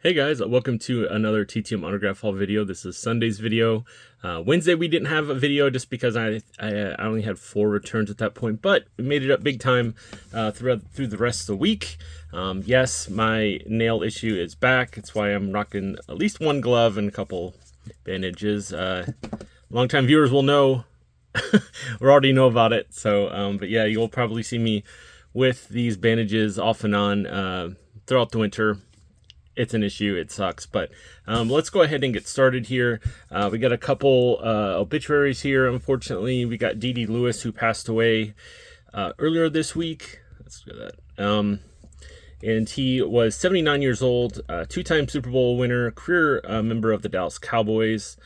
Hey guys, welcome to another TTM autograph haul video. This is Sunday's video. Wednesday we didn't have a video just because I only had 4 returns at that point, but we made it up big time through the rest of the week. Yes, my nail issue is back. It's why I'm rocking at least one glove and a couple bandages. Longtime viewers will know, or already know about it. So, but yeah, you'll probably see me with these bandages off and on throughout the winter. It's an issue. It sucks. But let's go ahead and get started here. We got a couple obituaries here. Unfortunately, we got Doughty Lewis, who passed away earlier this week. Let's do that. And he was 79 years old, 2-time Super Bowl winner, career member of the Dallas Cowboys.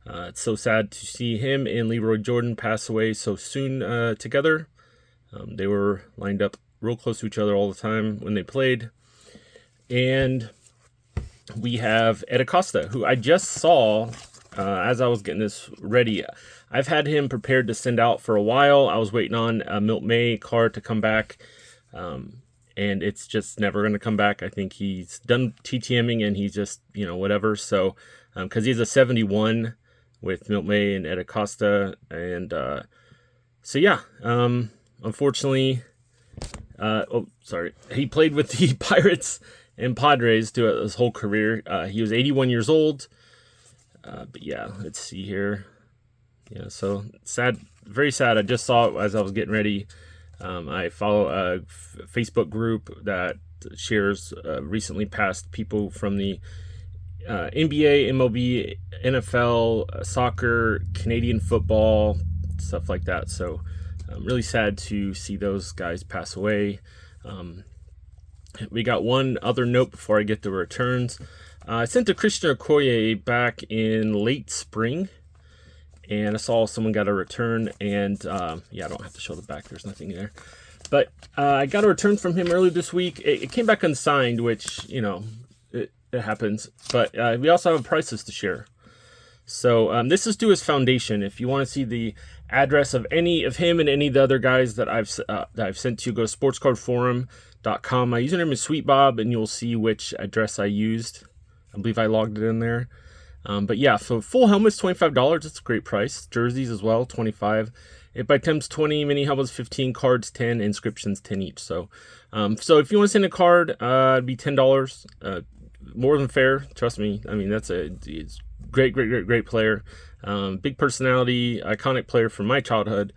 It's so sad to see him and Leroy Jordan pass away so soon together. They were lined up real close to each other all the time when they played. And we have Ernie Koy, who I just saw as I was getting this ready. I've had him prepared to send out for a while. I was waiting on a Milt May card to come back, and it's just never going to come back. I think he's done TTMing and he's just, whatever. So, because he's a 71 with Milt May and Ernie Koy. And so, yeah, unfortunately, he played with the Pirates and Padres throughout his whole career. He was 81 years old. But yeah, let's see here. Yeah, so sad, very sad. I just saw it as I was getting ready. I follow a Facebook group that shares recently passed people from the NBA, MLB, NFL, soccer, Canadian football, stuff like that. So I'm really sad to see those guys pass away. We got one other note before I get to returns. I sent a Christian Okoye back in late spring, and I saw someone got a return, and yeah, I don't have to show the back. There's nothing there. But I got a return from him earlier this week. It came back unsigned, which, it happens. But we also have prices to share. So this is to his foundation. If you want to see the address of any of him and any of the other guys that I've sent to you, go to sportscardforum.com. My username is SweetBob, and you'll see which address I used. I believe I logged it in there. But yeah, so full helmets, $25. It's a great price. Jerseys as well, $25. 8x10's $20. Mini helmets, $15. Cards, $10. Inscriptions, $10 each. So, so if you want to send a card, it'd be $10. More than fair. Trust me. I mean, it's great player. Big personality, iconic player from my childhood.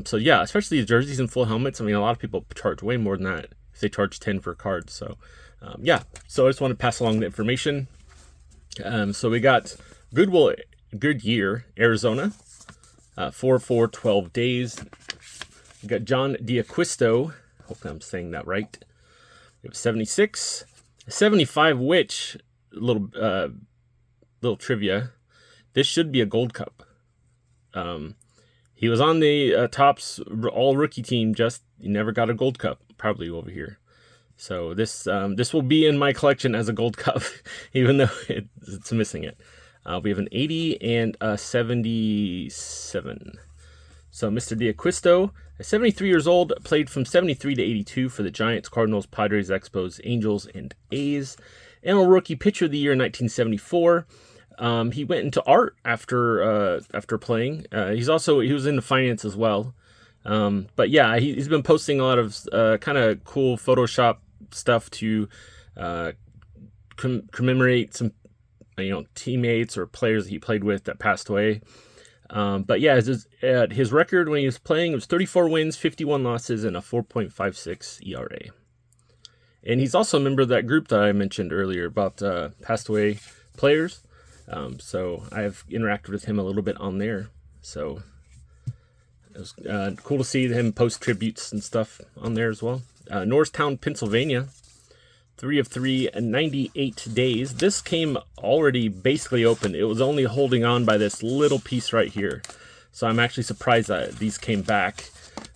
So yeah, especially the jerseys and full helmets. I mean, a lot of people charge way more than that if they charge 10 for cards. So yeah, so I just want to pass along the information. So we got Goodyear, Arizona, 4/4/12 days. We got John D'Acquisto. Hopefully I'm saying that right. We have 76, 75, which little trivia. This should be a gold cup. He was on the Topps all rookie team, just he never got a gold cup, probably over here. So this will be in my collection as a gold cup, even though it's missing it. We have an 80 and a 77. So Mr. D'Acquisto, 73 years old, played from 73 to 82 for the Giants, Cardinals, Padres, Expos, Angels, and A's. And a rookie pitcher of the year in 1974. He went into art after playing. He was into finance as well. But yeah, he's been posting a lot of kind of cool Photoshop stuff to commemorate some teammates or players that he played with that passed away. But yeah, his record when he was playing was 34 wins, 51 losses, and a 4.56 ERA. And he's also a member of that group that I mentioned earlier about passed away players. So I've interacted with him a little bit on there. So it was cool to see him post tributes and stuff on there as well. Norristown, Pennsylvania, 3 of 3 and 98 days. This came already basically open. It was only holding on by this little piece right here. So I'm actually surprised that these came back.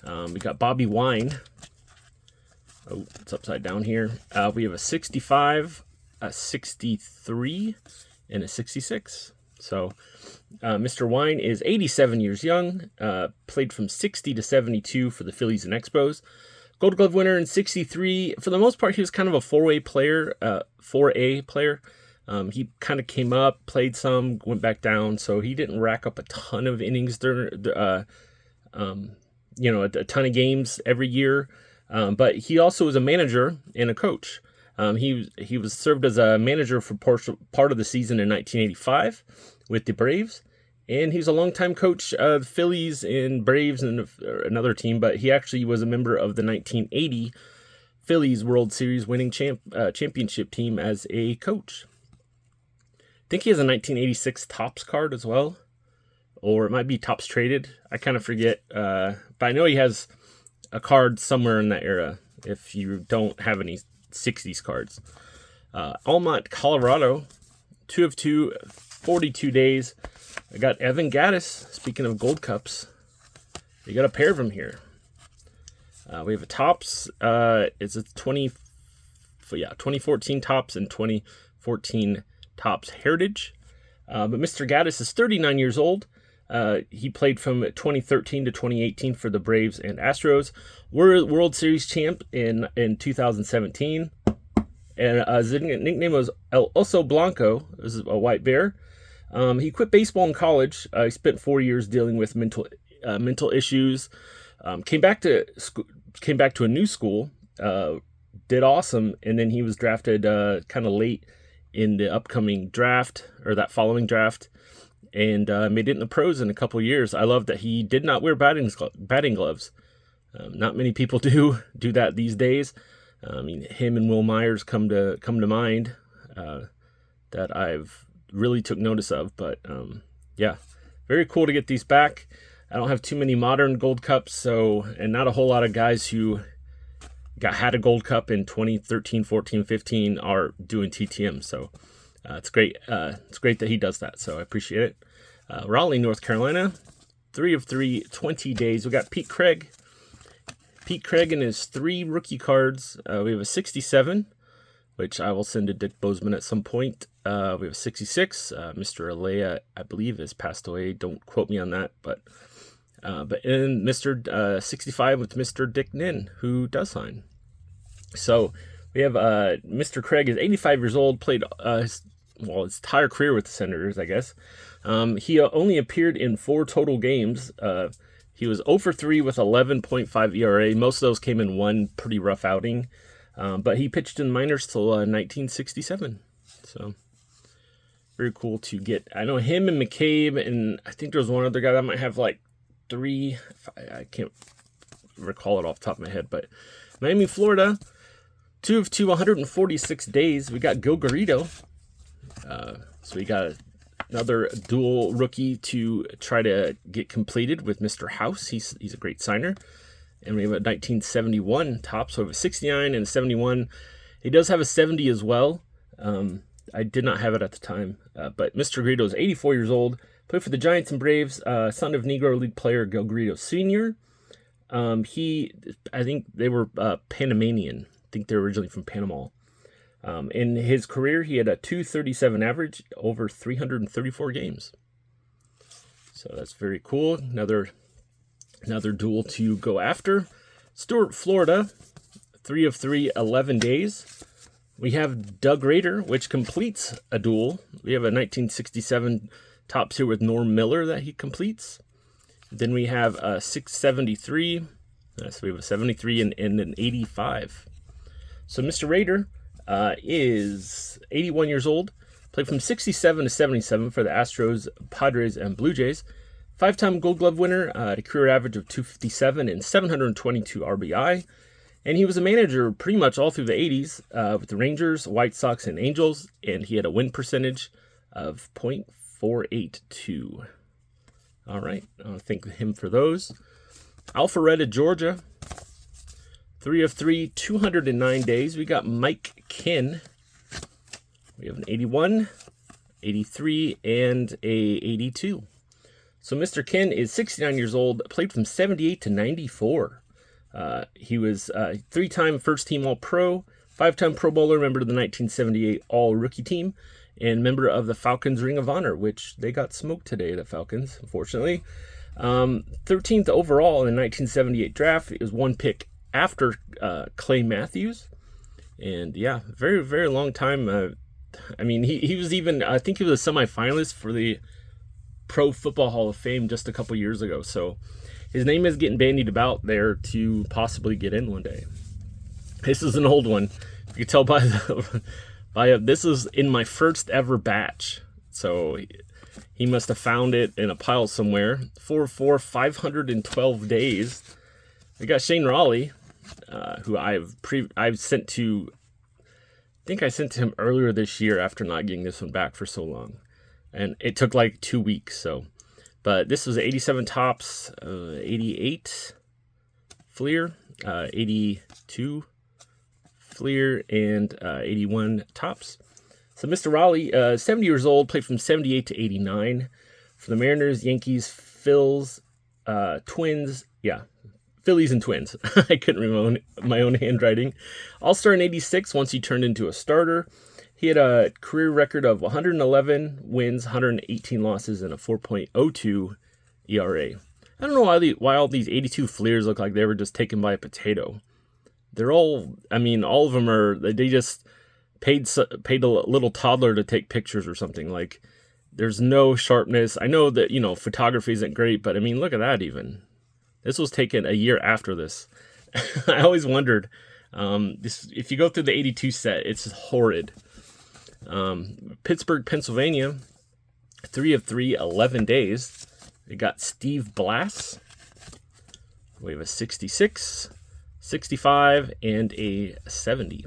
We got Bobby Wine. Oh, it's upside down here. We have a 65, a 63, and a 66. So Mr. Wine is 87 years young, played from 60 to 72 for the Phillies and Expos, Gold Glove winner in 63. For the most part, he was kind of a 4A player. He kind of came up, played some, went back down, so he didn't rack up a ton of innings during, a ton of games every year. But he also was a manager and a coach. He was served as a manager for part of the season in 1985 with the Braves, and he's a longtime coach of the Phillies and Braves and another team. But he actually was a member of the 1980 Phillies World Series winning championship team as a coach. I think he has a 1986 Topps card as well, or it might be Topps traded. I kind of forget, but I know he has a card somewhere in that era if you don't have any 60s cards. Almont, Colorado, 2 of 2, 42 days. I got Evan Gattis. Speaking of Gold Cups, you got a pair of them here. We have a Topps. It's a 2014 Topps and 2014 Topps Heritage. But Mr. Gattis is 39 years old. He played from 2013 to 2018 for the Braves and Astros. We're World Series champ in 2017. And his nickname was El Oso Blanco. This is a white bear. He quit baseball in college. He spent 4 years dealing with mental issues. Came back to a new school. Did awesome, and then he was drafted kind of late in the upcoming draft, or that following draft, and made it in the pros in a couple years. I love that he did not wear batting gloves. Not many people do that these days. I mean, him and Will Myers come to mind that I've really took notice of. But yeah, very cool to get these back. I don't have too many modern Gold Cups, and not a whole lot of guys who had a Gold Cup in 2013, 14, 15 are doing TTM. So it's great. It's great that he does that. So I appreciate it. Raleigh, North Carolina, 3 of 3, 20 days. We got Pete Craig. Pete Craig and his 3 rookie cards. We have a 67, which I will send to Dick Bozeman at some point. We have a 66. Mr. Alea, I believe, has passed away. Don't quote me on that, but in Mr. 65 with Mr. Dick Nin, who does sign. So we have Mr. Craig is 85 years old, played his entire career with the Senators, I guess. He only appeared in 4 total games. He was 0 for 3 with 11.5 ERA. Most of those came in one pretty rough outing. But he pitched in minors till 1967. So very cool to get. I know him and McCabe, and I think there was one other guy that might have like 3. I can't recall it off the top of my head. But Miami, Florida, 2 of 2, 146 days. We got Gil Garrido. So we got another dual rookie to try to get completed with Mr. House. He's a great signer. And we have a 1971 Topps, so we have a 69 and a 71. He does have a 70 as well. I did not have it at the time. But Mr. Garrido is 84 years old. Played for the Giants and Braves. Son of Negro League player Gil Garrido Sr. I think they were Panamanian. I think they're originally from Panama. In his career, he had a 237 average over 334 games. So that's very cool. Another duel to go after. Stuart, Florida, 3 of 3, 11 days. We have Doug Rader, which completes a duel. We have a 1967 Topps here with Norm Miller that he completes. Then we have a 673. So we have a 73 and an 85. So Mr. Rader is 81 years old. Played from 67 to 77 for the Astros, Padres, and Blue Jays. 5-time Gold Glove winner, at a career average of 257 and 722 RBI. And he was a manager pretty much all through the 80s with the Rangers, White Sox, and Angels. And he had a win percentage of .482. All right, I'll thank him for those. Alpharetta, Georgia, 3 of 3, 209 days. We got Mike Kenn. We have an 81, 83, and a 82. So Mr. Kenn is 69 years old, played from 78 to 94. He was a 3-time first-team All-Pro, 5-time Pro Bowler, member of the 1978 All-Rookie Team, and member of the Falcons Ring of Honor, which they got smoked today, the Falcons, unfortunately. 13th overall in the 1978 draft. It was one pick after Clay Matthews. And yeah, very, very long time. I mean, he was even, I think he was a semifinalist for the Pro Football Hall of Fame just a couple years ago. So his name is getting bandied about there to possibly get in one day. This is an old one. You can tell by this is in my first ever batch. So he must have found it in a pile somewhere. 4 512 days. We got Shane Rawley, who I've sent to. I think I sent to him earlier this year after not getting this one back for so long, and it took like 2 weeks. So, but this was 87 tops, 88 Fleer, 82 Fleer, and 81 tops. So Mr. Rawley, 70 years old, played from 78 to 89 for the Mariners, Yankees, Phils, Twins. Yeah, Phillies and Twins. I couldn't read my own handwriting. All-star in 86 once he turned into a starter. He had a career record of 111 wins, 118 losses, and a 4.02 ERA. I don't know why all these 82 Fleers look like they were just taken by a potato. They're all, I mean, all of them are, they just paid a little toddler to take pictures or something. Like, there's no sharpness. I know that, photography isn't great, but I mean, look at that even. This was taken a year after this. I always wondered, if you go through the 82 set, it's horrid. Pittsburgh, Pennsylvania, 3 of 3, 11 days. We got Steve Blass. We have a 66, 65, and a 70.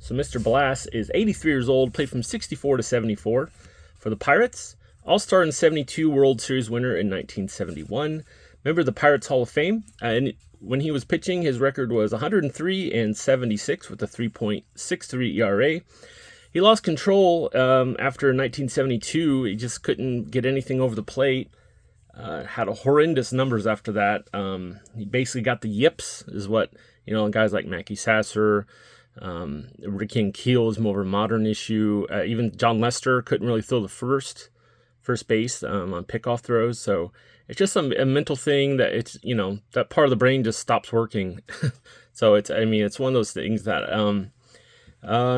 So Mr. Blass is 83 years old, played from 64 to 74 for the Pirates. All-star in 72, World Series winner in 1971. Member of the Pirates Hall of Fame. And when he was pitching, his record was 103 and 76 with a 3.63 ERA. He lost control after 1972. He just couldn't get anything over the plate. Had horrendous numbers after that. He basically got the yips, is what, guys like Mackie Sasser, Ricky and Keel is more of a modern issue. Even John Lester couldn't really throw the first base on pickoff throws. So it's just a mental thing that it's, that part of the brain just stops working. So it's one of those things that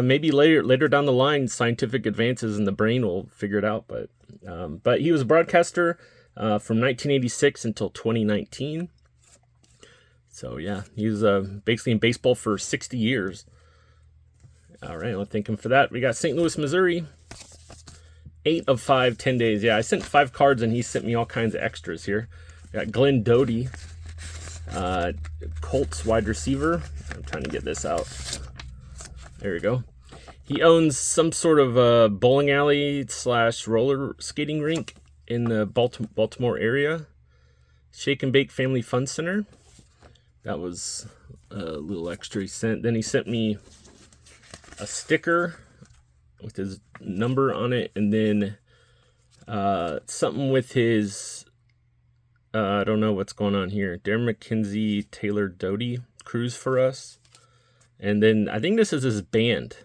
maybe later down the line, scientific advances in the brain will figure it out. But he was a broadcaster from 1986 until 2019. So yeah, he was basically in baseball for 60 years. All right, I'll thank him for that. We got St. Louis, Missouri. 8 of 5, 10 days. Yeah, I sent 5 cards and he sent me all kinds of extras here. We got Glenn Doughty, Colts wide receiver. I'm trying to get this out. There we go. He owns some sort of bowling alley / roller skating rink in the Baltimore area. Shake and Bake Family Fun Center. That was a little extra he sent. Then he sent me a sticker with his number on it, and then something with his, I don't know what's going on here. Darren McKenzie, Taylor Doughty, Cruise for Us. And then I think this is his band.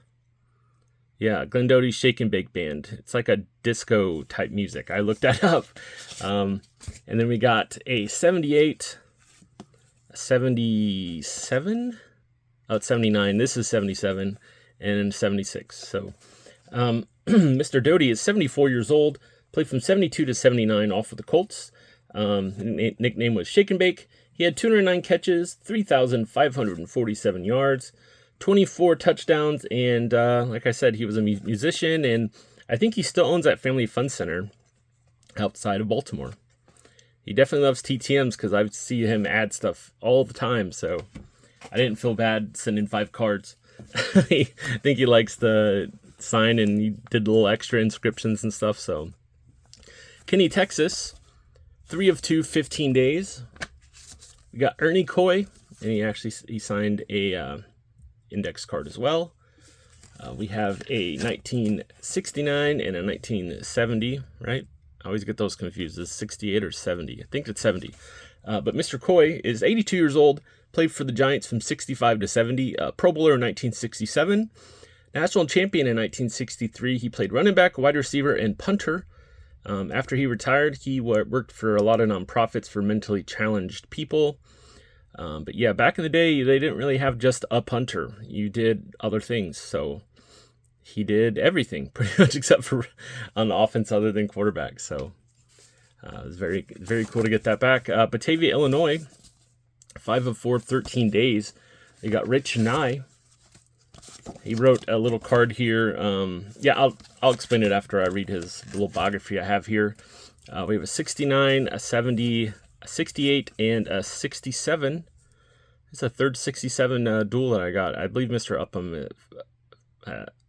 Yeah, Glenn Doughty's Shake and Bake Band. It's like a disco type music. I looked that up. And then we got a 78, 77. Oh, it's 79. This is 77 and 76. So Mr. Doughty is 74 years old. Played from 72 to 79 off with the Colts. Nickname was Shake and Bake. He had 209 catches, 3,547 yards, 24 touchdowns, and like I said, he was a musician, and I think he still owns that Family Fun Center outside of Baltimore. He definitely loves TTMs because I see him add stuff all the time, so I didn't feel bad sending 5 cards. I think he likes the sign, and he did little extra inscriptions and stuff. So Kenny, Texas, 3 of 2, 15 days. We got Ernie Koy, and he signed a index card as well. We have a 1969 and a 1970, right? I always get those confused. Is 68 or 70? I think it's 70. But Mr. Koy is 82 years old, played for the Giants from 65 to 70, Pro Bowler in 1967, national champion in 1963. He played running back, wide receiver, and punter. After he retired, he worked for a lot of nonprofits for mentally challenged people. But yeah, back in the day, they didn't really have just a punter. You did other things. So he did everything pretty much except for on the offense other than quarterback. So it was very, very cool to get that back. Batavia, Illinois, 5 of 4, 13 days. They got Rich Nye. He wrote a little card here. Yeah, I'll explain it after I read his little biography I have here. We have a 69, a 70, a 68, and a 67. It's a third 67 duel that I got. I believe Mr. Upham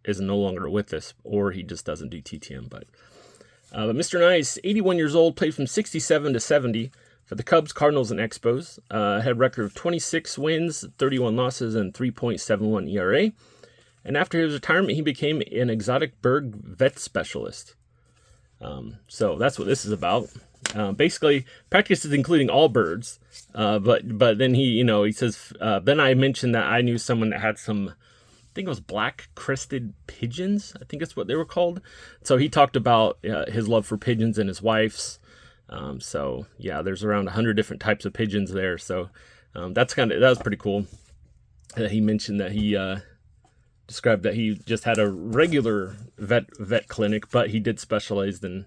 is no longer with us, or he just doesn't do TTM. But Mr. Nye is 81 years old, played from 67 to 70 for the Cubs, Cardinals, and Expos. Had a record of 26 wins, 31 losses, and 3.71 ERA. And after his retirement, he became an exotic bird vet specialist. So that's what this is about. Basically, practices including all birds. But then he says, then I mentioned that I knew someone that had some, I think it was black-crested pigeons. I think that's what they were called. So he talked about his love for pigeons and his wife's. So yeah, there's around 100 different types of pigeons there. So that was pretty cool. He mentioned that he described that he just had a regular vet clinic, but he did specialize in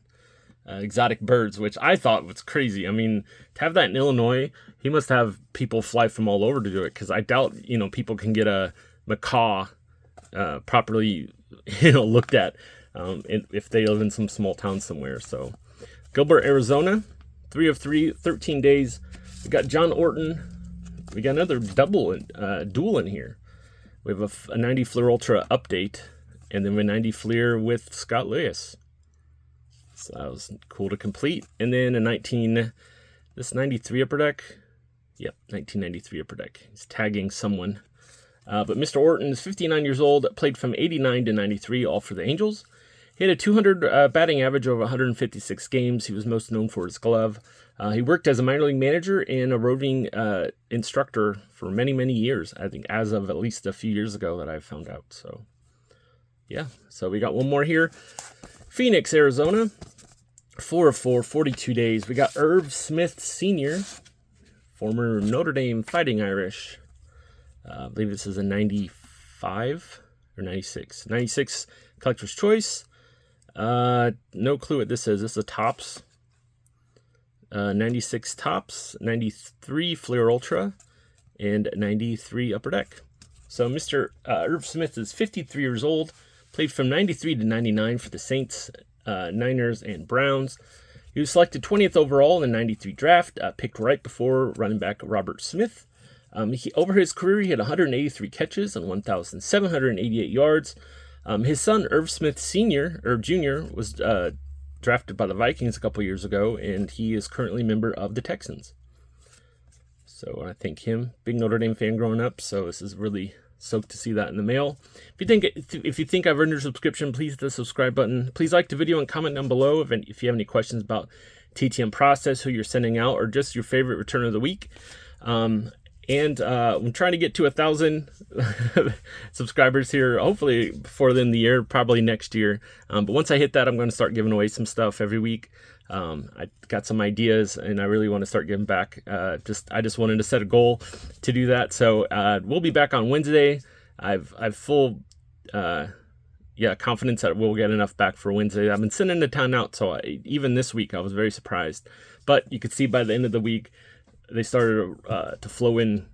exotic birds, which I thought was crazy. I mean, to have that in Illinois, he must have people fly from all over to do it, because I doubt people can get a macaw properly looked at if they live in some small town somewhere. So Gilbert, Arizona, 3 of 3, 13 days. We got John Orton. We got another duel in here. We have a 90 Fleer Ultra update, and then a 90 Fleer with Scott Lewis. So that was cool to complete. And then this 93 Upper Deck. Yep, 1993 Upper Deck. He's tagging someone. But Mr. Orton is 59 years old, played from 89 to 93, all for the Angels. He had a 200 batting average over 156 games. He was most known for his glove. He worked as a minor league manager and a roving instructor for many, many years, I think, as of at least a few years ago that I found out. So, yeah. So we got one more here. Phoenix, Arizona, 4 of 4, 42 days. We got Irv Smith Sr., former Notre Dame Fighting Irish. I believe this is a 95 or 96. 96 Collector's Choice. No clue what this is. This is a Topps. 96 Topps, 93 Fleer Ultra, and 93 Upper Deck. So Mr. Irv Smith is 53 years old, played from 93 to 99 for the Saints, Niners, and Browns. He was selected 20th overall in the 93 draft, picked right before running back Robert Smith. Over his career, he had 183 catches and 1,788 yards. His son, Irv Smith Jr., was drafted by the Vikings a couple years ago, and he is currently a member of the Texans. So I thank him. Big Notre Dame fan growing up, so this is really stoked to see that in the mail. If you think I've earned your subscription, please hit the subscribe button. Please like the video and comment down below if you have any questions about TTM process, who you're sending out, or just your favorite return of the week. And I'm trying to get to 1,000 subscribers here, hopefully before the end of the year, probably next year. But once I hit that, I'm going to start giving away some stuff every week. I got some ideas, and I really want to start giving back. I just wanted to set a goal to do that. So we'll be back on Wednesday. I've full confidence that we'll get enough back for Wednesday. I've been sending the ton out, so even this week I was very surprised. But you could see by the end of the week, they started to flow in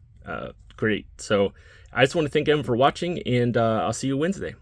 great. So I just want to thank everyone for watching, and I'll see you Wednesday.